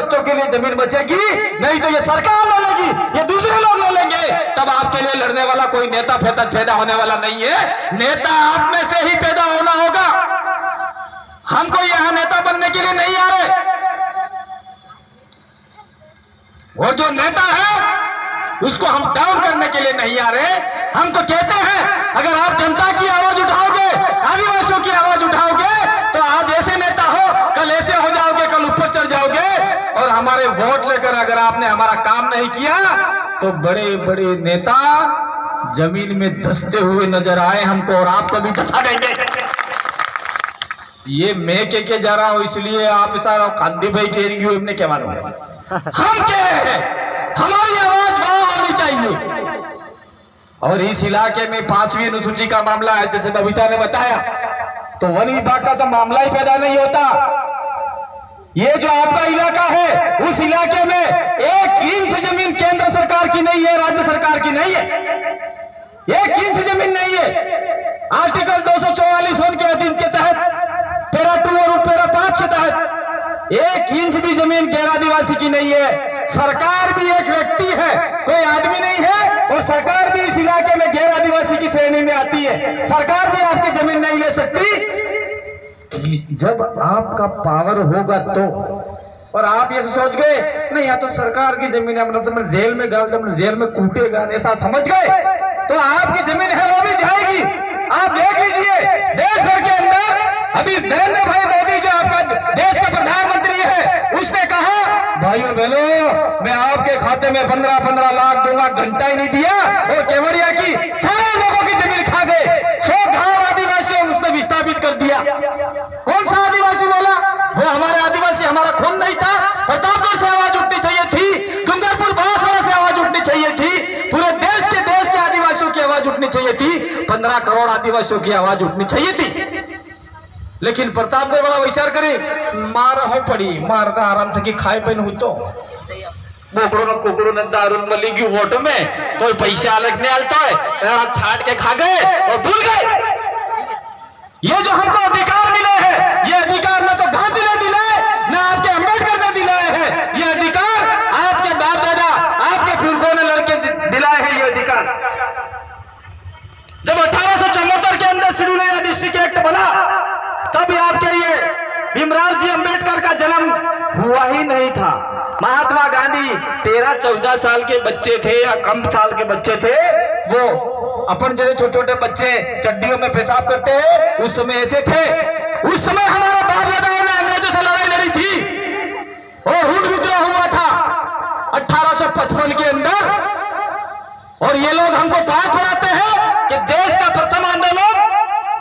बच्चों के लिए जमीन बचेगी, नहीं तो ये सरकार ले लेगी, ये दूसरे लोग ले लेंगे। तब आपके लिए लड़ने वाला कोई नेता पैदा होने वाला नहीं है। नेता आप में से ही पैदा होना होगा। हमको यहां नेता बनने के लिए नहीं आ रहे। और जो नेता है उसको हम डाउन करने के लिए नहीं आ रहे। हम तो कहते हैं अगर आप जनता की आवाज उठाओगे, आदिवासियों की आवाज उठाओगे, तो आज ऐसे नेता हो, कल ऐसे हो जाओगे, कल ऊपर चढ़ जाओगे। और हमारे वोट लेकर अगर आपने हमारा काम नहीं किया तो बड़े बड़े नेता जमीन में धंसते हुए नजर आए हमको, और आपको भी धंसा देंगे। ये मैं के जा रहा हूं, इसलिए आप सारा कांदी भाई कह रही हो, क्या मालूम। हम कह रहे हैं हमारी आवाज वहां होनी चाहिए। और इस इलाके में 5वीं अनुसूची का मामला है, जैसे बबीता ने बताया, तो वन विभाग का तो मामला ही पैदा नहीं होता। ये जो आपका इलाका है, उस इलाके में 1 इंच जमीन केंद्र सरकार की नहीं है, राज्य सरकार की नहीं है। 1 इंच जमीन नहीं है। आर्टिकल 244 के अधीन के तहत, पैरा 2 और पैरा 5 के तहत 1 इंच भी जमीन गैर आदिवासी की नहीं है। सरकार भी एक व्यक्ति है, कोई आदमी नहीं है, और सरकार भी इस इलाके में गैर आदिवासी की श्रेणी में आती है। सरकार भी आपकी जमीन नहीं ले सकती। जब आपका पावर होगा तो, और आप ये सोच गए नहीं या तो सरकार की जमीन है, जेल में गाल दे, जेल में कूटेगा, ऐसा समझ गए तो आपकी जमीन है वो भी जाएगी। आप देख लीजिए देश भर के अंदर अभी नरेंद्र भाई मोदी जो आपका देश का प्रधानमंत्री है, उसने कहा भाइयों बहनों मैं आपके खाते में 15-15 लाख दूंगा, घंटा ही नहीं दिया और केवड़िया की सारे लोगों की जमीन खा गए। 100 गांव आदिवासियों उसने विस्थापित कर दिया। कौन सा आदिवासी बोला? वो हमारे आदिवासी, हमारा खून नहीं था। प्रतापगढ़ से आवाज उठनी चाहिए थी, डूंगरपुर बांसवाड़ा से आवाज उठनी चाहिए थी, पूरे देश के आदिवासियों की आवाज उठनी चाहिए थी, 15 करोड़ आदिवासियों की आवाज उठनी चाहिए थी। लेकिन प्रतापगढ़ वाला विचार करे मार हो पड़ी, मारता आराम से कि खाए पे नहीं तो कुकड़ो ने दारू मली की वोट में कोई पैसा अलग नहीं आलता है, छाट के खा गए और भूल गए। ये जो हमको अधिकार मिले हैं, ये अधिकार ना तो गांधी ने दिलाए, ना आपके अंबेडकर ने दिलाए हैं। ये अधिकार आपके बाप दादा, आपके पुरखों ने लड़के दिलाए हैं। ये अधिकार जब 1874 के अंदर शेड्यूल डिस्ट्रिक्ट एक्ट बना, तब आपके ये भीमराव जी अंबेडकर का जन्म हुआ ही नहीं था। महात्मा गांधी 13-14 साल के बच्चे थे या कम साल के बच्चे थे, वो अपन जैसे छोटे-छोटे बच्चे चड्डियों में पेशाब करते हैं, उस समय ऐसे थे। उस समय हमारा बाप दादाओं ने अंग्रेजों से लड़ाई लड़ी थी और हुड विद्रोह हुआ था 1855 के अंदर। और ये लोग हमको पाठ पढ़ाते हैं कि देश का प्रथम आंदोलन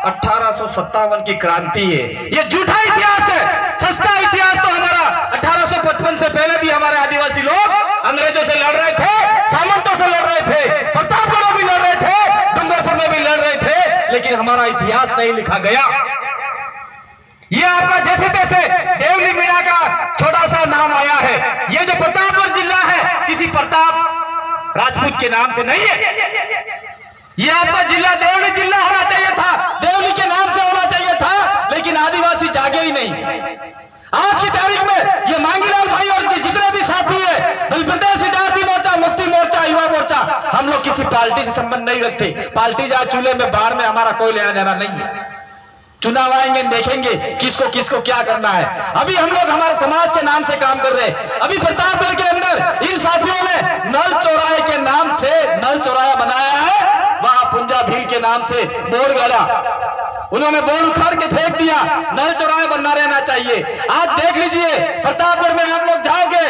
1857 की क्रांति है। ये झूठा इतिहास है। सस्ता इतिहास तो हमारा 1855 से पहले भी हमारे आदिवासी लोग अंग्रेजों से लड़ रहे थे, सामंतों से लड़ रहे थे, प्रतापगढ़ में भी लड़ रहे थे, डूंगरपुर में भी लड़ रहे थे, लेकिन हमारा इतिहास नहीं लिखा गया। ये आपका जैसे तैसे देवली मीणा का छोटा सा नाम आया है। ये जो प्रतापगढ़ जिला है किसी प्रताप राजपूत के नाम से नहीं है। ये आपका जिला देवली जिला होना चाहिए था, देवली के नाम से होना चाहिए था, लेकिन आदिवासी जागे ही नहीं। आज की तारीख में ये मांगीलाल भाई और जितने भी साथी है, बल प्रदेश विद्यार्थी मोर्चा, मुक्ति मोर्चा, युवा मोर्चा, हम लोग किसी पार्टी से संबंध नहीं रखते। पार्टी जहां चूल्हे में बाहर में हमारा कोई लेना देना नहीं है। चुनाव आएंगे, देखेंगे किसको किसको क्या करना है। अभी हम लोग हमारे समाज के नाम से काम कर रहे हैं। अभी प्रतापगढ़ के अंदर इन साथियों ने नल चौराहे के नाम से नल चौराहा बनाया है, वहां पुंजा भील के नाम से बोर्ड गड़ा, उन्होंने बोर्ड उखाड़ के फेंक दिया। नल चौराहे बनना रहना चाहिए। आज देख लीजिए प्रतापगढ़ में आप लोग जाओगे,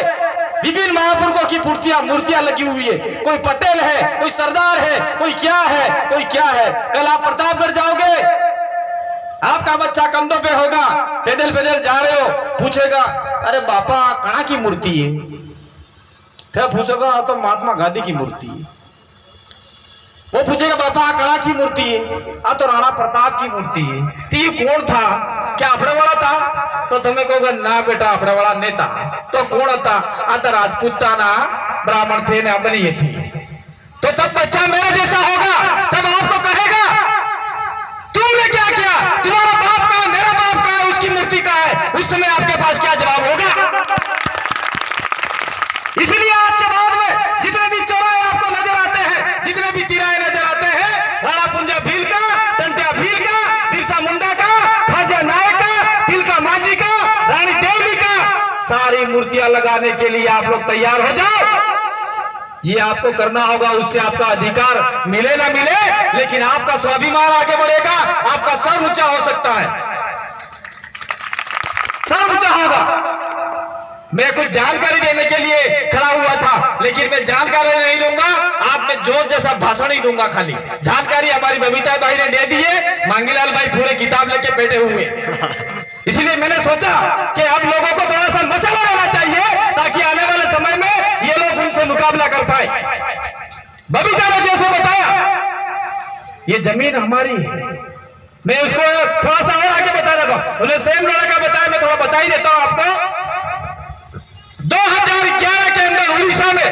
विभिन्न महापुरुषों की मूर्तियां लगी हुई है। कोई पटेल है, कोई सरदार है, कोई क्या है, कोई क्या है। कल आप प्रतापगढ़ जाओगे, आपका बच्चा कंधों पे होगा, पैदल पैदल जा रहे हो, पूछेगा अरे बापा कहाँ की मूर्ति है? फिर पूछेगा तो महात्मा गांधी की मूर्ति है। वो पूछेगा बापा कड़ा की मूर्ति है? आ तो राणा प्रताप की मूर्ति है। तो ये कौन था? क्या अपने वाला था? तो तुम्हें कहोगे ना बेटा अपने वाला नहीं था। तो कौन था? आ तो राजपूत था ना, ब्राह्मण थे ना, अपने ये थी। तो तब बच्चा मेरे जैसा होगा, तब आपको कहेगा तुमने क्या किया, तुम्हारा बाप का है, मेरा बाप का है, उसकी मूर्ति का है। उस समय आपके पास क्या जवाब होगा? इसलिए आज के बाद में जितने भी चौराहे आपको नजर आते हैं, जितने भी तिराहे नजर आते हैं, राणा पुंजा भील का, टंटिया भील का, बिरसा मुंडा का, खाजा नायक का, तिलका मांझी का, रानी देवी का, सारी मूर्तियां लगाने के लिए आप लोग तैयार हो जाओ। ये आपको करना होगा, उससे आपका अधिकार मिले ना मिले, लेकिन आपका स्वाभिमान आगे बढ़ेगा, आपका सर ऊंचा हो सकता है, सर ऊंचा होगा। मैं कुछ जानकारी देने के लिए खड़ा हुआ था, लेकिन मैं जानकारी नहीं दूंगा, आप में जोश जैसा भाषण ही दूंगा। खाली जानकारी हमारी बबीता भाई ने दे दी है, मांगीलाल भाई पूरे किताब लेके बैठे हुए। इसलिए मैंने सोचा कि अब लोगों को थोड़ा सा मसाला रहना चाहिए, ताकि आने वाले समय में ये लोग उनसे मुकाबला कर पाए। बबीता ने जैसे बताया, ये जमीन हमारी है। मैं उसको थोड़ा सा और आगे बता देता हूं, उन्हें सेम लड़का बताया, मैं थोड़ा बता ही देता हूं आपको। 2011 के अंदर उड़ीसा में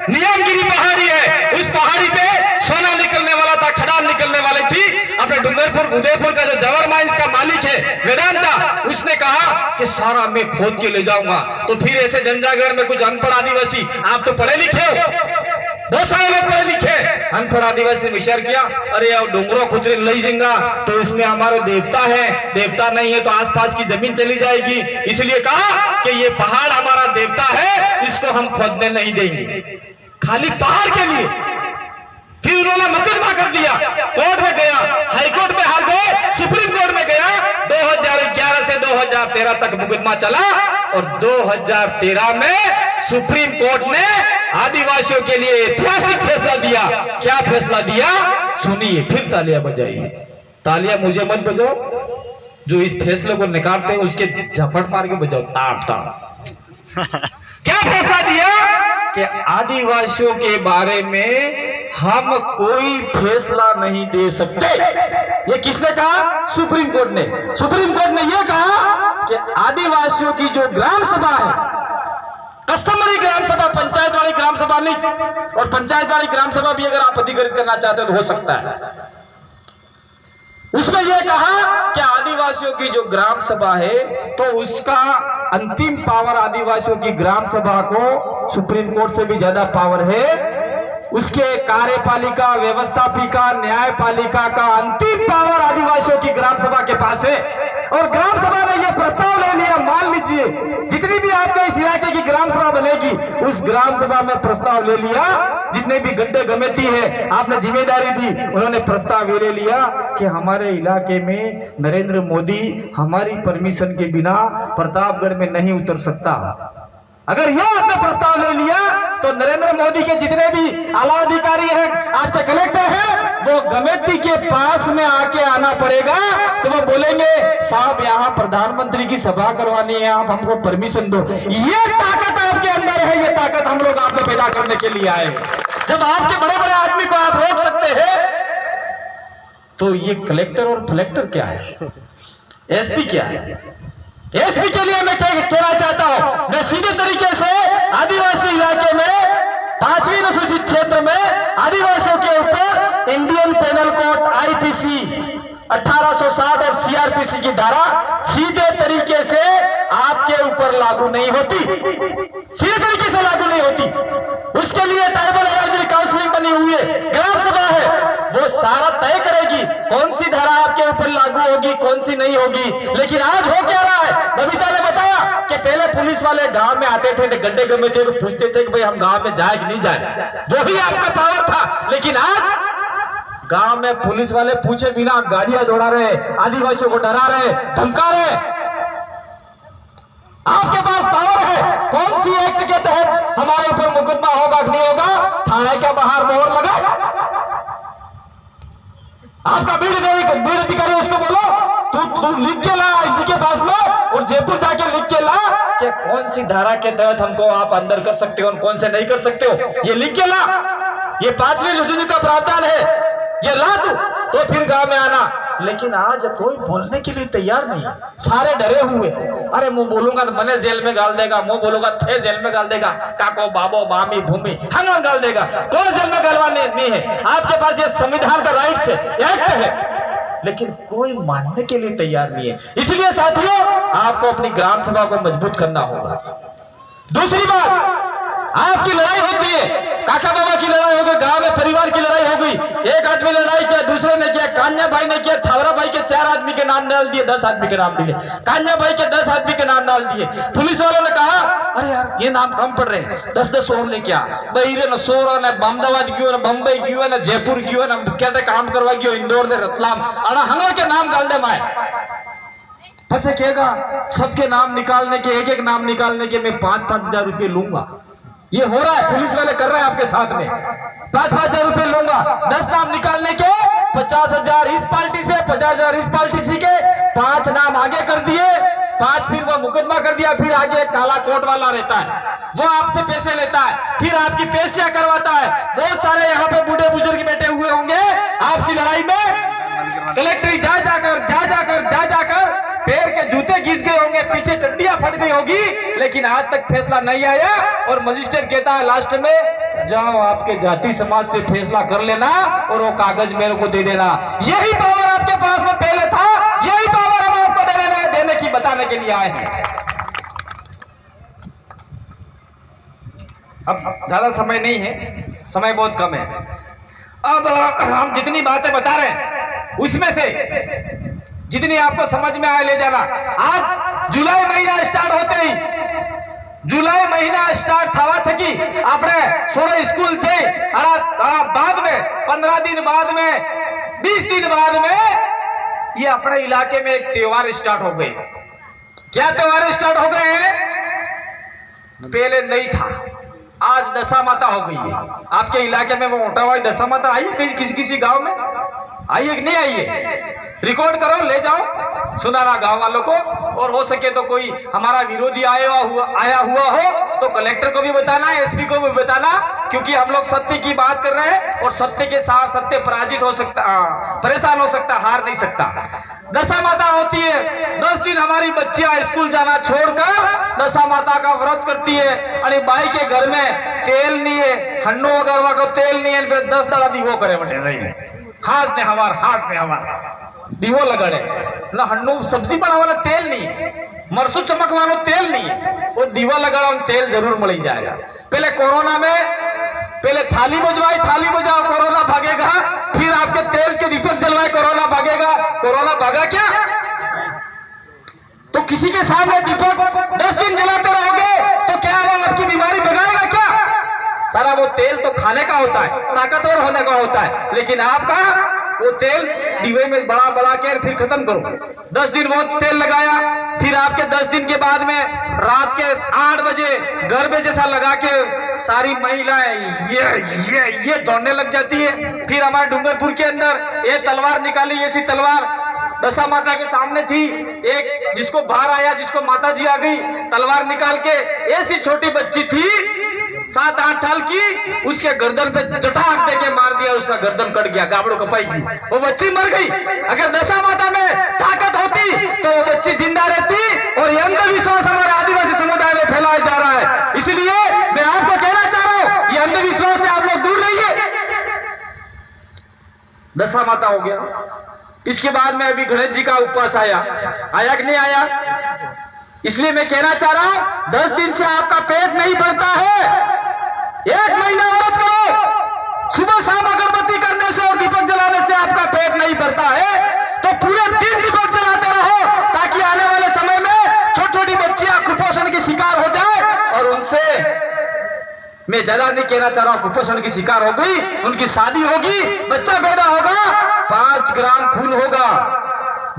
नियमगिरी पहाड़ी है, उस पहाड़ी पे सोना निकलने वाला था, खदान निकलने वाली थी। अपने डूंगरपुर उदयपुर का जो जवर माइंस का मालिक है वेदांता, उसने कहा कि सारा मैं खोद के ले जाऊंगा। तो फिर ऐसे जंजागढ़ में कुछ अनपढ़ आदिवासी, आप तो पढ़े लिखे हो, बहुत सारे लोग पढ़े लिखे, अनपढ़ आदिवासी विचार किया, अरे यार डोंगरो खुदरे लई जिंगा, तो इसमें हमारे देवता है, देवता नहीं है तो आसपास की जमीन चली जाएगी। इसलिए कहा कि ये पहाड़ हमारा देवता है, इसको हम खोदने नहीं देंगे, खाली पहाड़ के लिए। फिर उन्होंने मुकदमा कर दिया, कोर्ट में गया, हाईकोर्ट में हार गए, सुप्रीम कोर्ट में गया। 2011 से 2013 तक मुकदमा चला और 2013 में सुप्रीम कोर्ट ने आदिवासियों के लिए ऐतिहासिक फैसला दिया। क्या फैसला दिया सुनिए, फिर तालियां बजाइए। तालियां मुझे मत बजाओ, जो इस फैसले को निकालते हैं उसके झपट मार के बजाओ, ताड़ ताड़। क्या फैसला दिया कि आदिवासियों के बारे में हम कोई फैसला नहीं दे सकते। ये किसने कहा? सुप्रीम कोर्ट ने। सुप्रीम कोर्ट ने यह कहा कि आदिवासियों की जो ग्राम सभा है, कस्टमरी ग्राम सभा, पंचायत वाली ग्राम सभा नहीं, और पंचायत वाली ग्राम सभा भी अगर आप अधिकृत करना चाहते हो तो हो सकता है। उसमें यह कहा कि आदिवासियों की जो ग्राम सभा है, तो उसका अंतिम पावर आदिवासियों की ग्राम सभा को सुप्रीम कोर्ट से भी ज्यादा पावर है। उसके कार्यपालिका, व्यवस्थापिका, न्यायपालिका का अंतिम पावर आदिवासियों की ग्राम सभा के पास है। और ग्राम सभा ने यह प्रस्ताव ले लिया, मान लीजिए जितनी भी आपके इस इलाके की ग्राम सभा बनेगी, उस ग्राम सभा में प्रस्ताव ले लिया, जितने भी गड्ढे गमेती है, आपने जिम्मेदारी दी, उन्होंने प्रस्ताव ये ले लिया कि हमारे इलाके में नरेंद्र मोदी हमारी परमिशन के बिना प्रतापगढ़ में नहीं उतर सकता। अगर यह आपने प्रस्ताव ले लिया तो नरेंद्र मोदी के जितने भी आला अधिकारी हैं, आपके कलेक्टर हैं, वो गमेती के पास में आके आना पड़ेगा। तो वो बोलेंगे साहब यहाँ प्रधानमंत्री की सभा करवानी है, आप हमको परमिशन दो। ये ताकत आपके अंदर है, ये ताकत हम लोग आपको पैदा करने के लिए आए। जब आपके बड़े बड़े आदमी को आप रोक सकते हैं, तो ये कलेक्टर और कलेक्टर क्या है, एसपी क्या है? एसपी के लिए मैं कहना चाहता हूं, मैं सीधे तरीके से आदिवासी इलाके में 5वीं अनुसूचित क्षेत्र में आदिवासियों के ऊपर इंडियन पेनल कोड आईपीसी 1860 और सीआरपीसी की धारा सीधे तरीके से आपके ऊपर लागू नहीं होती, सीधे तरीके से लागू नहीं होती। उसके लिए ट्राइबल एडवाइजरी काउंसिलिंग बनी हुई है, ग्राम सभा है, वो सारा तय करेगी कौन सी धारा आपके ऊपर लागू होगी, कौन सी नहीं होगी। लेकिन आज हो क्या रहा है, बबीता ने बताया कि पहले पुलिस वाले गांव में आते थे, गड्ढे गमेते को पूछते थे कि भाई हम गांव में जाए कि नहीं जाए, वही आपका पावर था। लेकिन आज गांव में पुलिस वाले पूछे बिना गाड़ियां दौड़ा रहे, आदिवासियों को डरा रहे, धमका रहे। आपके पास पावर है, कौन सी एक्ट के तहत हमारे ऊपर मुकदमा होगा कि नहीं होगा, थाने के बाहर मोहर लगाए। आपका बीड अधिकारी उसको बोलो तू लिख के ला इसी के पास में, और जयपुर जाके लिख के ला कि कौन सी धारा के तहत हमको आप अंदर कर सकते हो और कौन से नहीं कर सकते हो, ये लिख के ला। ये 5वीं अनुसूची का प्रावधान है, ये ला तो फिर गांव में आना। लेकिन आज कोई बोलने के लिए तैयार नहीं है, सारे डरे हुए। अरे मुंह बोलूंगा तो मने जेल में गाल देगा, मुंह बोलूंगा थे जेल में गाल देगा, काको बाबो बामी भूमि हंगा गाल देगा, कोई जेल में गलवाने नहीं है। आपके पास ये संविधान का राइट है, एक्ट है, लेकिन कोई मानने के लिए तैयार नहीं है। इसलिए साथियों, आपको अपनी ग्राम सभा को मजबूत करना होगा। दूसरी बात, आपकी लड़ाई होती है, काका बाबा की लड़ाई हो गई, गांव में परिवार की लड़ाई हो गई, एक आदमी ने लड़ाई किया, दूसरे ने किया, कान्या भाई ने किया, थावरा भाई के 4 आदमी के नाम डाल दिए, 10 आदमी के नाम दिए, कान्या भाई के 10 आदमी के नाम डाल दिए। पुलिस वालों ने कहा अरे यार ये नाम कम पड़ रहे हैं, 10-10 और लेके आ। बहिरे न सोरा न अहमदाबाद गयो न बम्बई गयो न जयपुर गयो न क्या काम करवा गयो, इंदौर ने रतलाम अड़ा हंगा के नाम डाल दे माए। फंसे कहेगा सबके नाम निकालने के, एक नाम निकालने के मैं 5-5 हजार रुपये लूंगा। ये हो रहा है, पुलिस वाले कर रहे हैं आपके साथ में, 5-5 हजार रुपये लूंगा। 10 नाम निकालने के 50 हजार इस पार्टी से, 50 हजार इस पार्टी से के 5 नाम आगे कर दिए, 5 फिर वो मुकदमा कर दिया, फिर आगे काला कोट वाला रहता है, वो आपसे पैसे लेता है, फिर आपकी पेशियां करवाता है। बहुत सारे यहाँ पे बूढ़े बुजुर्ग बैठे हुए होंगे, आपसी लड़ाई में कलेक्टर जा जाकर पैर के जूते घिस गए होंगे, पीछे चड्डियां फट गई होगी, लेकिन आज तक फैसला नहीं आया। और मजिस्ट्रेट कहता है लास्ट में जाओ आपके जाति समाज से फैसला कर लेना और वो कागज मेरे को दे देना। यही पावर आपके पास में पहले था, यही पावर हम आपको देने की बताने के लिए आए हैं। अब ज्यादा समय नहीं है, समय बहुत कम है। अब हम जितनी बातें बता रहे हैं उसमें से जितनी आपको समझ में आए ले जाना। आज जुलाई महीना स्टार्ट होते ही, जुलाई महीना स्टार्ट था कि अपने सोरे स्कूल से बाद में 15 दिन बाद में 20 दिन बाद में ये अपने इलाके में एक त्योहार स्टार्ट हो गए। क्या त्योहार स्टार्ट हो गए हैं? पहले नहीं था, आज दशा माता हो गई है। आपके इलाके में वो मोटा हुआ दशा माता आई है किसी गांव में? आई है कि नहीं आई है? रिकॉर्ड करो, ले जाओ, सुनाना गांव वालों को। और हो सके तो कोई हमारा विरोधी आया हुआ हो तो कलेक्टर को भी बताना, एसपी को भी बताना, क्योंकि हम लोग सत्य की बात कर रहे हैं और सत्य के साथ सत्य पराजित हो सकता, परेशान हो सकता, हार नहीं सकता। दशा माता होती है, 10 दिन हमारी बच्चियां स्कूल जाना छोड़कर दशा माता का व्रत करती है। अरे भाई के घर में तेल नहीं है, हन्नो वगैरह को तेल नहीं है, फिर 10 दाड़ा दीवो करे बटे रही हाथ ने हमार दीवो लगड़े ना, हन्नू सब्जी बनावाना तेल नहीं, मरसू चमकवानो तेल नहीं, वो दीवा लगाओ तेल जरूर मिल जाएगा। पहले कोरोना में पहले थाली बजाओ कोरोना भागेगा, फिर आपके तेल के दीपक जलवाए कोरोना भागेगा। कोरोना भागा क्या? तो किसी के सामने दीपक 10 दिन जलाते रहोगे तो क्या वो आपकी बीमारी भगाएगा क्या? सारा वो तेल तो खाने का होता है, ताकतवर होने का होता है, लेकिन आपका वो तेल दीवे में बड़ा के फिर खत्म करो। 10 दिन वो तेल लगाया, फिर आपके 10 दिन के बाद में रात के 8 बजे गरबे जैसा लगा के सारी महिलाएं ये दौड़ने लग जाती है। फिर हमारे डूंगरपुर के अंदर ये तलवार निकाली, ऐसी तलवार दशा माता के सामने थी, एक जिसको बाहर आया, जिसको माता जी आ गई, तलवार निकाल के ऐसी छोटी बच्ची थी 7-8 साल की, उसके गर्दन पे जटाक दे के मार दिया, उसका गर्दन कट गया, गाबड़ो कपाई की, वो बच्ची मर गई। अगर दशा माता में ताकत होती तो वो बच्ची जिंदा रहती। और ये अंधविश्वास हमारे आदिवासी समुदाय में फैलाया जा रहा है, इसलिए मैं आपको कहना चाह रहा हूं ये अंधविश्वास से आप लोग दूर रहिए। दशा माता हो गया, इसके बाद में अभी गणेश जी का उपवास आया कि नहीं आया? इसलिए मैं कहना चाह रहा हूं 10 दिन से आपका पेट नहीं भरता है, 1 महीना व्रत करो, सुबह शाम अगरबत्ती करने से और दीपक जलाने से आपका पेट नहीं भरता है तो पूरे दिन दीपक जलाते रहो, ताकि आने वाले समय में छोटी बच्चियां कुपोषण की शिकार हो जाए। और उनसे मैं ज्यादा नहीं कहना चाह रहा हूं, कुपोषण की शिकार हो गई, उनकी शादी होगी, बच्चा पैदा होगा, 5 ग्राम खून होगा,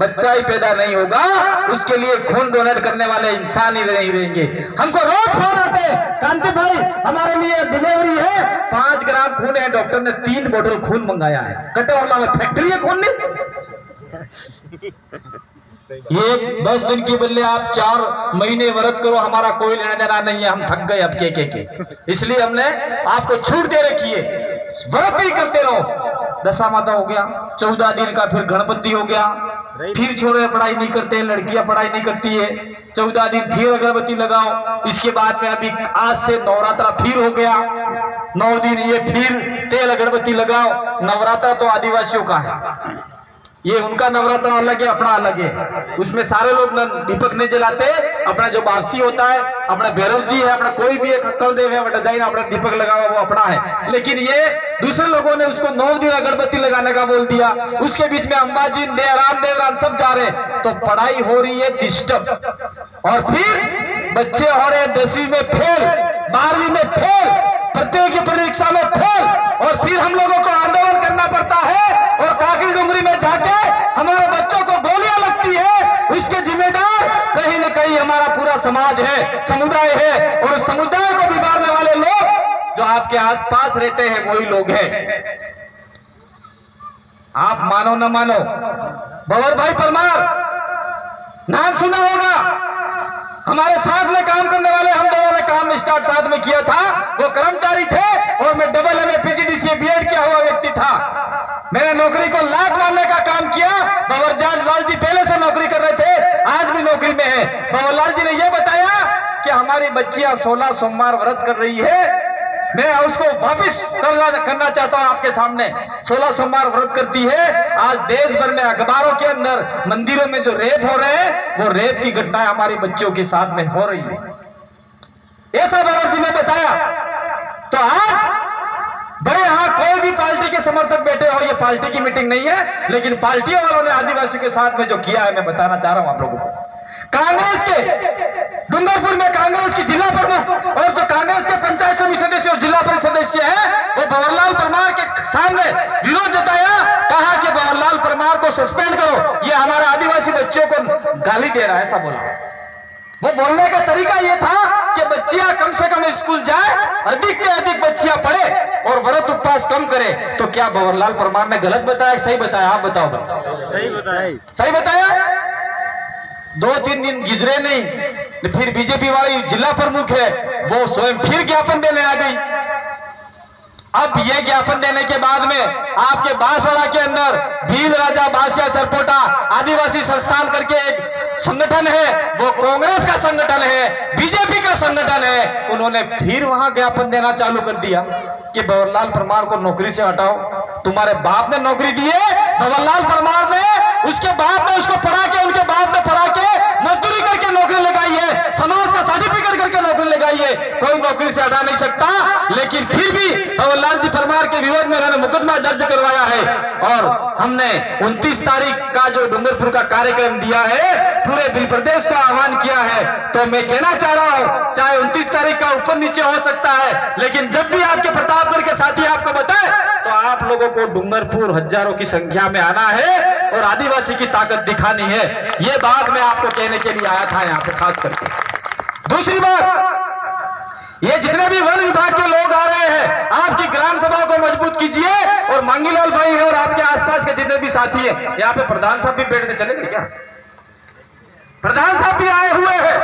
बच्चा ही पैदा नहीं होगा, उसके लिए खून डोनेट करने वाले इंसान ही नहीं रहेंगे। हमको रोज फोन आते हैं, कांति भाई हमारे लिए डिलीवरी है, 5 ग्राम खून है, डॉक्टर ने 3 बोतल खून मंगाया है, कटौला में फैक्ट्री है खून नहीं। ये 10 दिन के बदले आप 4 महीने व्रत करो, हमारा कोई लेना देना नहीं है, हम थक गए अब के। इसलिए हमने आपको छूट दे रखी है, व्रत ही करते रहो। दशा माता हो गया, 14 दिन का फिर गणपति हो गया, फिर छोरे पढ़ाई नहीं करते, लड़कियां पढ़ाई नहीं करती है, 14 दिन फिर अगरबत्ती लगाओ। इसके बाद में अभी आज से नवरात्रा फिर हो गया, 9 दिन ये फिर तेल अगरबत्ती लगाओ। नवरात्रा तो आदिवासियों का है, ये उनका नवरात्र अलग है, अपना अलग है। उसमें सारे लोग दीपक नहीं जलाते, अपना जो बारसी होता है, अपना भैरव जी है, अपना कोई भी एक अक्कल देव है डिजाइन अपना दीपक लगा हुआ वो अपना है। लेकिन ये दूसरे लोगों ने उसको 9 दिन अगरबत्ती लगाने का बोल दिया, उसके बीच में अंबाजी राम देवरान सब जा रहे, तो पढ़ाई हो रही है डिस्टर्ब। और फिर बच्चे हो रहे 10वीं में फेल, 12वीं में फेल, प्रतियोगी परीक्षा में फेल, और फिर हम लोगों को आंदोलन करना पड़ता है और काकी डुंगरी में जाके हमारे बच्चों को गोलियां लगती है। उसके जिम्मेदार कहीं न कहीं हमारा पूरा समाज है, समुदाय है, और उस समुदाय को बिगाड़ने वाले लोग जो आपके आसपास रहते हैं वही लोग हैं। आप मानो न मानो, भंवर भाई परमार नाम सुना होगा, हमारे साथ में काम करने वाले, हम दोनों ने काम स्टार्ट साथ में किया था। वो कर्मचारी थे और मैं डबल एमए पीजीडीसीए बीएड किया हुआ व्यक्ति था। मैंने नौकरी को लात मारने का काम किया। भंवर लाल जी पहले से नौकरी कर रहे थे, आज भी नौकरी में है। भंवर लाल जी ने यह बताया कि हमारी बच्चियां 16 सोमवार व्रत कर रही है, मैं उसको वापस करना चाहता हूं आपके सामने। 16 सोमवार व्रत करती है। आज देश भर में अखबारों के अंदर मंदिरों में जो रेप हो रहे हैं, वो रेप की घटनाएं हमारी बच्चियों के साथ में हो रही है। ऐसा भंवर जी ने बताया। तो आज भाई यहां कोई भी पार्टी के समर्थक बैठे हो, ये पार्टी की मीटिंग नहीं है, लेकिन पार्टियों वालों ने आदिवासियों के साथ में जो किया है मैं बताना चाह रहा हूं आप लोगों को। कांग्रेस के डूंगरपुर में कांग्रेस की जिला प्रमुख और जो कांग्रेस के पंचायत समिति सदस्य और जिला परिषद सदस्य है, वो भंवरलाल परमार के सामने विरोध जताया, कहा कि भंवरलाल परमार को सस्पेंड करो, ये हमारे आदिवासी बच्चों को गाली दे रहा है, ऐसा बोला। वो बोलने का तरीका ये था कि बच्चियां कम से कम स्कूल जाए, अधिक से अधिक बच्चियां पढ़े और व्रत उपवास कम करे। तो क्या भंवरलाल परमार ने गलत बताया सही बताया? आप बताओ भाई। सही बताया। सही बताया। 2-3 दिन गुजरे नहीं, फिर बीजेपी वाली जिला प्रमुख है वो स्वयं फिर ज्ञापन देने आ गई। अब ये ज्ञापन देने के बाद में आपके बांसवाड़ा के अंदर भील राजा बासिया सरपोटा आदिवासी संस्थान करके एक संगठन है, वो कांग्रेस का संगठन है, बीजेपी का संगठन है, उन्होंने फिर वहां ज्ञापन देना चालू कर दिया कि भंवरलाल परमार को नौकरी से हटाओ। तुम्हारे बाप ने नौकरी दी है, भंवरलाल परमार ने, उसके बाप ने उसको पढ़ा के, उनके बाप ने पढ़ा के मजदूरी करके नौकरी लगाई है, समाज का सर्टिफिकेट करके नौकरी लगाई है, कोई नौकरी से हटा नहीं सकता। लेकिन फिर भी भंवरलाल जी परमार के विरोध में उन्होंने मुकदमा दर्ज करवाया है। और हमने 29 तारीख का जो डूंगरपुर का कार्यक्रम दिया है, पूरे बिल प्रदेश को आह्वान किया है। तो मैं कहना चाह रहा हूं, चाहे 29 तारीख का ऊपर नीचे हो सकता है, लेकिन जब भी आपके प्रतापगढ़ के साथी आपको बताए तो आप लोगों को डूंगरपुर हजारों की संख्या में आना है और आदिवासी की ताकत दिखानी है। ये बात मैं आपको कहने के लिए आया था यहाँ पे खास करके। दूसरी बात, ये जितने भी वन विभाग के लोग आ रहे हैं, आपकी ग्राम सभा को मजबूत कीजिए। और मांगीलाल भाई है और आपके आसपास के जितने भी साथी हैं, यहाँ पे प्रधान साहब भी बैठते चलेंगे क्या? प्रधान साहब भी आए हुए हैं,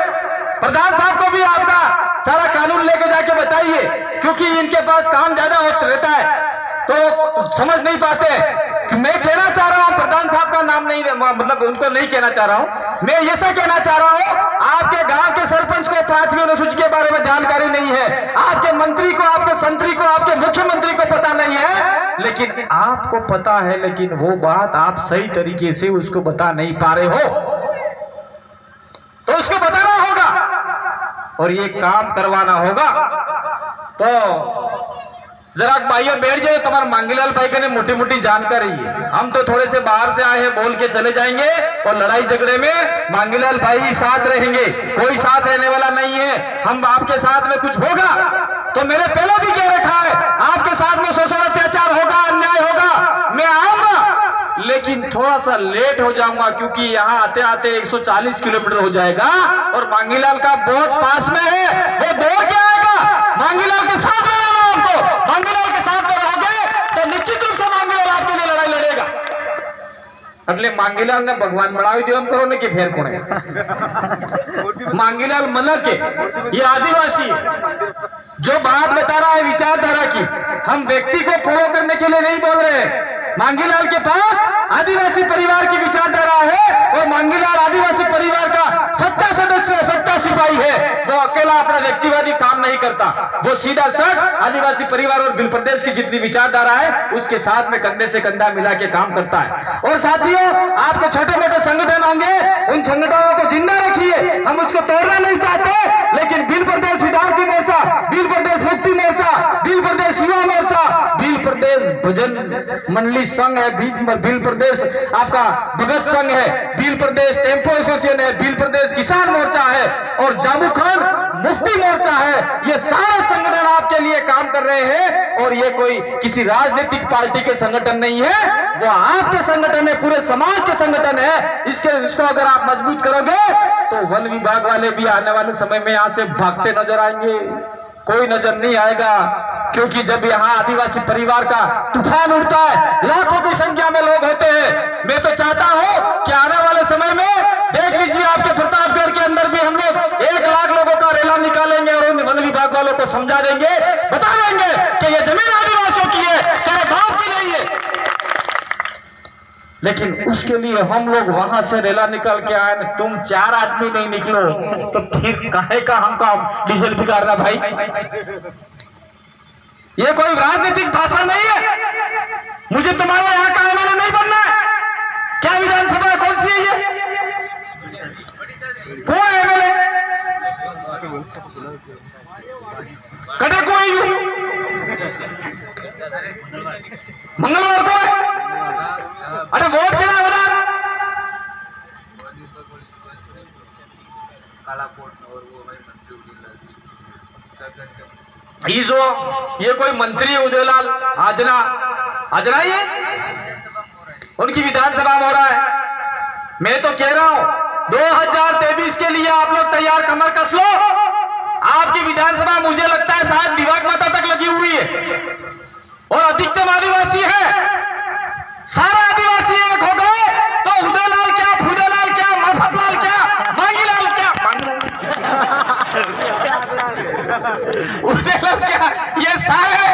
प्रधान साहब को भी आपका सारा कानून लेके जाके बताइए, क्योंकि इनके पास काम ज्यादा रहता है तो समझ नहीं पाते। मैं कहना चाह रहा हूं, प्रधान साहब का नाम नहीं, मतलब उनको नहीं कहना चाह रहा हूं, मैं ऐसा कहना चाह रहा हूं, आपके गांव के सरपंच को 5वीं अनुसूची के बारे में जानकारी नहीं है, आपके मंत्री को, आपके संतरी को, आपके मुख्यमंत्री को पता नहीं है, लेकिन आपको पता है, लेकिन वो बात आप सही तरीके से उसको बता नहीं पा रहे हो, तो उसको बताना होगा और ये काम करवाना होगा। तो जरा भाइयों बैठ जाए, तुम्हारे मांगीलाल भाई का मोटी मोटी जानकारी है, हम तो थोड़े से बाहर से आए हैं, बोल के चले जाएंगे और लड़ाई झगड़े में मांगीलाल भाई ही साथ रहेंगे, कोई साथ रहने वाला नहीं है। हम आपके साथ में कुछ होगा तो मैंने पहले भी कह रखा है, आपके साथ में शोषण अत्याचार होगा, अन्याय होगा, मैं आऊंगा, लेकिन थोड़ा सा लेट हो जाऊंगा, क्योंकि यहाँ आते आते 140 किलोमीटर हो जाएगा और मांगीलाल का बहुत पास में है, वो दौड़ के आएगा। मांगीलाल के साथ में रहना, आपको मांगीलाल के साथ में रहोगे तो निश्चित रूप से मांगीलाल आपके लिए लड़ाई लड़ेगा। એટલે मांगीलाल ने भगवान बढ़ावी दियो हम करो ने कि फेर कोने मांगीलाल मनक है, ये आदिवासी है, जो बात बता रहा है विचारधारा की, हम व्यक्ति को फॉलो करने के लिए नहीं बोल रहे हैं, मांगीलाल के पास आदिवासी परिवार की विचारधारा है और मांगीलाल आदिवासी परिवार का सच्चा सदस्य है, सच्चा सिपाही है। वो अकेला अपना व्यक्तिवादी काम नहीं करता, वो सीधा साथ आदिवासी परिवार और भील प्रदेश की जितनी विचारधारा है उसके साथ में कंधे से कंधा मिला के काम करता है। और साथियों, आपके छोटे मोटे संगठन होंगे, उन संगठनों को जिंदा रखिए, हम उसको तोड़ना नहीं चाहते। लेकिन भील प्रदेश विद्यार्थी मोर्चा, भील प्रदेश मुक्ति मोर्चा, भील प्रदेश युवा मोर्चा, भील प्रदेश भजन मंडली संघ है, भील प्रदेश आपका भगत संघ है, भील प्रदेश टेम्पो एसोसिएशन है, भील प्रदेश किसान मोर्चा है और जामू खान मुक्ति मोर्चा है। ये सारे संगठन आपके लिए काम कर रहे हैं और ये कोई किसी राजनीतिक पार्टी के संगठन नहीं है, वो आपके संगठन है, पूरे समाज के संगठन है। इसको अगर आप मजबूत करोगे तो वन विभाग वाले भी आने वाले समय में यहाँ से भागते नजर आएंगे, कोई नजर नहीं आएगा। क्योंकि जब यहाँ आदिवासी परिवार का तूफान उठता है, लाखों की संख्या में लोग होते हैं। मैं तो चाहता हूं कि आने वाले समय में देख लीजिए, आपके प्रतापगढ़ के अंदर भी हम लोग 1 लाख लोगों का रैली निकालेंगे और उन वन विभाग वालों को समझा देंगे, बता देंगे कि ये जमीन आदिवासियों की है, तेरे बाप की नहीं है। लेकिन उसके लिए हम लोग वहां से रेला निकाल के आए, तुम 4 आदमी नहीं निकलो तो फिर काहे का हमका डीजल बिगाड़ना भाई। ये कोई राजनीतिक भाषण नहीं है, मुझे तुम्हारे यहाँ का एमएलए नहीं बनना है। क्या विधानसभा कौन सी है ये, कौन है एमएलए? कटे कोई मंगलवार को है, अरे वोट देना बना ये कोई मंत्री उदयलाल आजना ये उनकी विधानसभा में हो रहा है। मैं तो कह रहा हूं 2023 के लिए आप लोग तैयार कमर कस लो। आपकी विधानसभा मुझे लगता है शायद विभाग माता तक लगी हुई है और अधिकतम आदिवासी है। सारा आदिवासी एक हो गए तो उदयलाल क्या, फुदयलाल क्या, मफतलाल क्या, मांगीलाल क्या, उदयलाल क्या, ये सारे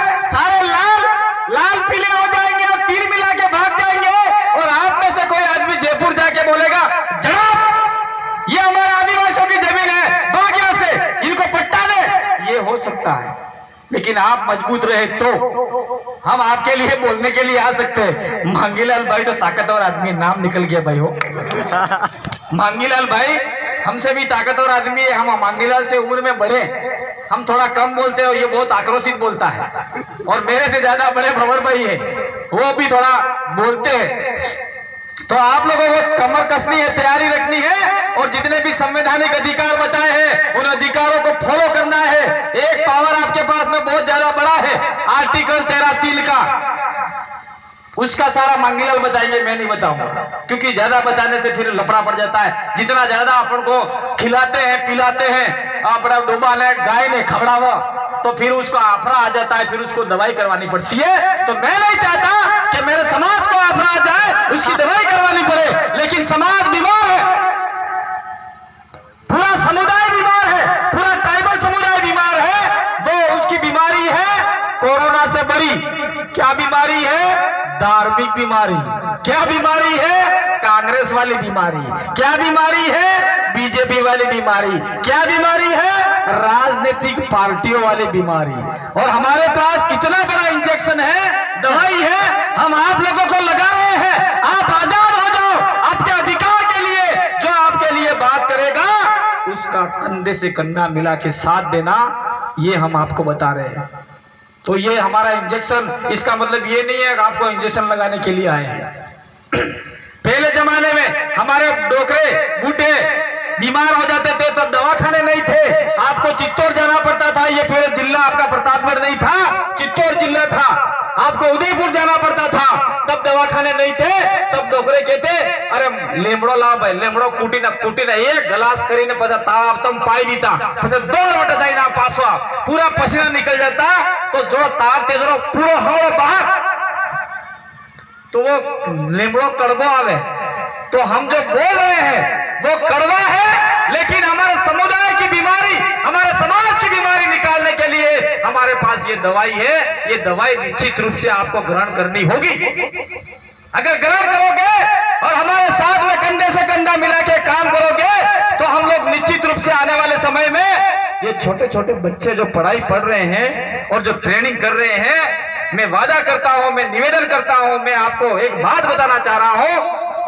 लाल पीले हो जाएंगे और तीर मिला के भाग जाएंगे। और आप में से कोई आदमी जयपुर जाके बोलेगा, जनाब ये हमारे आदिवासियों की जमीन है, भाग यहां से, इनको पट्टा दे। ये हो सकता है, लेकिन आप मजबूत रहे तो हम आपके लिए बोलने के लिए आ सकते हैं। मांगीलाल भाई तो ताकतवर आदमी, नाम निकल गया भाई हो। मांगीलाल भाई हमसे भी ताकतवर आदमी है, हम मांगीलाल से उम्र में बड़े, हम थोड़ा कम बोलते हैं, ये बहुत आक्रोशित बोलता है। और मेरे से ज्यादा बड़े भंवर भाई है, वो भी थोड़ा बोलते हैं। तो आप लोगों को कमर कसनी है, तैयारी रखनी है और जितने भी संवैधानिक अधिकार बताए हैं उन अधिकारों को फॉलो करना है। एक पावर आपके पास में बहुत ज्यादा बड़ा है, आर्टिकल 13(3) का, उसका सारा मांगीलाल बताएंगे, मैं नहीं बताऊंगा, क्योंकि ज्यादा बताने से फिर लफड़ा पड़ जाता है। जितना ज्यादा अपन को खिलाते हैं पिलाते हैं, अपना डोबा ने गाय ने खबड़ावा तो फिर उसको आफरा आ जाता है, फिर उसको दवाई करवानी पड़ती है। तो मैं नहीं चाहता कि मेरे समाज को आफरा आ जाए, उसकी दवाई करवानी पड़े। लेकिन समाज बीमार है, पूरा समुदाय बीमार है, पूरा ट्राइबल समुदाय बीमार है। वो उसकी बीमारी है कोरोना से बड़ी। क्या बीमारी है? धार्मिक बीमारी। क्या बीमारी है? कांग्रेस वाली बीमारी। क्या बीमारी है? बीजेपी वाली बीमारी। क्या बीमारी है? राजनीतिक पार्टियों वाली बीमारी। और हमारे पास इतना बड़ा इंजेक्शन है, दवाई है, हम आप लोगों को लगा रहे हैं। आप आजाद हो जाओ आपके अधिकार के लिए। जो आपके लिए बात करेगा उसका कंधे से कंधा मिला के साथ देना, ये हम आपको बता रहे हैं। तो ये हमारा इंजेक्शन, इसका मतलब ये नहीं है कि आपको इंजेक्शन लगाने के लिए आए हैं। पहले जमाने में हमारे डोकरे बूढ़े बीमार हो जाते थे तो दवाखाने नहीं थे, आपको चित्तौड़ जाना पड़ता था। ये पूरे जिला आपका प्रतापगढ़ नहीं था, चित्तौड़ जिला था, आपको उदयपुर जाना पड़ता था, तब दवाखाने नहीं थे। तब डोकरे कहते, अरे लेमड़ो ला भाई, लेमड़ो कूटी ना एक गिलास करीने पसा ताप तम पाई दीता, पसे 2 मिनट जाई ना पासवा, पूरा पसीना निकल जाता। तो जो ताप थे जो पूरा हवा बाहर, तो वो लेमड़ो कड़बो आवे। तो हम जो बोल रहे हैं वो कड़वा है, लेकिन हमारे समुदाय की बीमारी, हमारे समाज की बीमारी निकालने के लिए हमारे पास पास ये दवाई है, ये दवाई निश्चित रूप से आपको ग्रहण करनी होगी। अगर ग्रहण करोगे और हमारे साथ में कंधे से कंधा मिला के काम करोगे तो हम लोग निश्चित रूप से आने वाले समय में ये छोटे छोटे बच्चे जो पढ़ाई पढ़ रहे हैं और जो ट्रेनिंग कर रहे हैं, मैं वादा करता हूं, मैं निवेदन करता हूं, मैं आपको एक बात बताना चाह रहा हूं,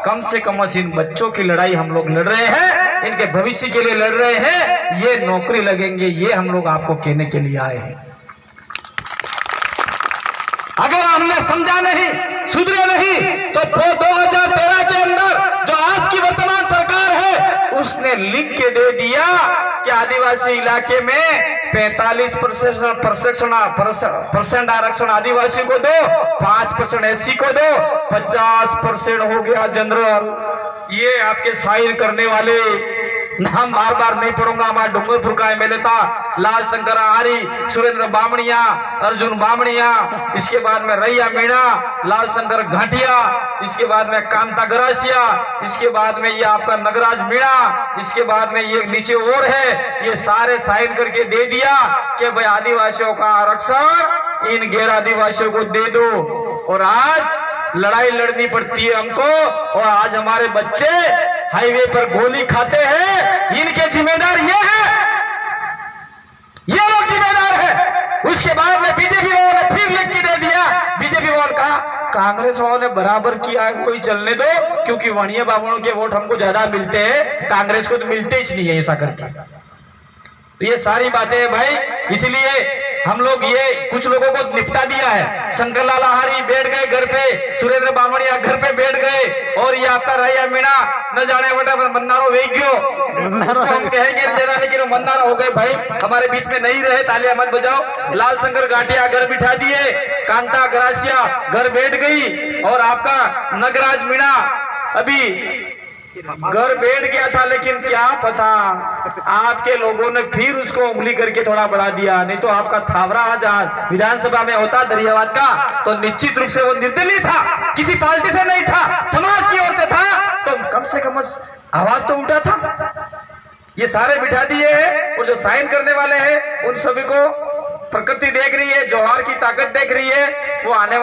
कम से कम इन बच्चों की लड़ाई हम लोग लड़ रहे हैं, इनके भविष्य के लिए लड़ रहे हैं, ये नौकरी लगेंगे, ये हम लोग आपको कहने के लिए आए हैं। अगर हमने समझा नहीं, सुधरे नहीं, तो 2013 के अंदर जो आज की वर्तमान सरकार है उसने लिख के दे दिया कि आदिवासी इलाके में 45% आरक्षण आदिवासी को दो, 5% एससी को दो, 50% हो गया जनरल। ये आपके साइन करने वाले नाम बार बार नहीं पढ़ूंगा, हमारा डूंगरपुर का एमएलए था लाल शंकर आहारी, सुरेंद्र बामणिया, अर्जुन बामणिया, इसके बाद में रैया मीणा, लाल शंकर घाटिया, इसके बाद में कांता गरासिया, इसके बाद में ये आपका नगराज मीणा, इसके बाद में ये नीचे और है, ये सारे साइन करके दे दिया कि भाई आदिवासियों का आरक्षण इन गैर आदिवासियों को दे दो। और आज लड़ाई लड़नी पड़ती है हमको, और आज हमारे बच्चे हाईवे पर गोली खाते हैं, इनके जिम्मेदार ये है, ये लोग जिम्मेदार है। उसके बाद में बीजेपी वालों ने फिर लिख के दे दिया, बीजेपी वालों का कांग्रेस वालों ने बराबर किया है, कोई चलने दो, क्योंकि वाणिया बाबुओं के वोट हमको ज्यादा मिलते हैं, कांग्रेस को तो मिलते ही नहीं है ऐसा करके। तो ये सारी बातें हैं भाई, इसलिए हम लोग ये कुछ लोगों को निपटा दिया है। शंकरलाल आहारी बैठ गए घर पे, सुरेंद्र बामणिया घर पे बैठ गए, और ये आपका रैया मीणा न जाने बटा मन्नारो वेग गयो, हम कहेंगे जरा, लेकिन वो मन्नारा हो गए भाई, हमारे बीच में नहीं रहे, तालियां मत बजाओ। लाल शंकर घाटिया घर बिठा दिए, कांता गरासिया घर बैठ गई, और आपका नगराज मीणा अभी घर बैठ गया था, लेकिन क्या पता आपके लोगों ने फिर उसको उंगली करके थोड़ा बढ़ा दिया, नहीं तो आपका थावरा आज विधानसभा में होता दरियावाद का तो निश्चित रूप से वो निर्दलीय था, किसी पार्टी से नहीं था, समाज की ओर से था, तो कम से कम आवाज तो उठा था। ये सारे बिठा दिए हैं, और जो साइन करने वाले हैं उन सभी को प्रकृति देख रही है, जौहर की ताकत देख रही है, वो आने वाले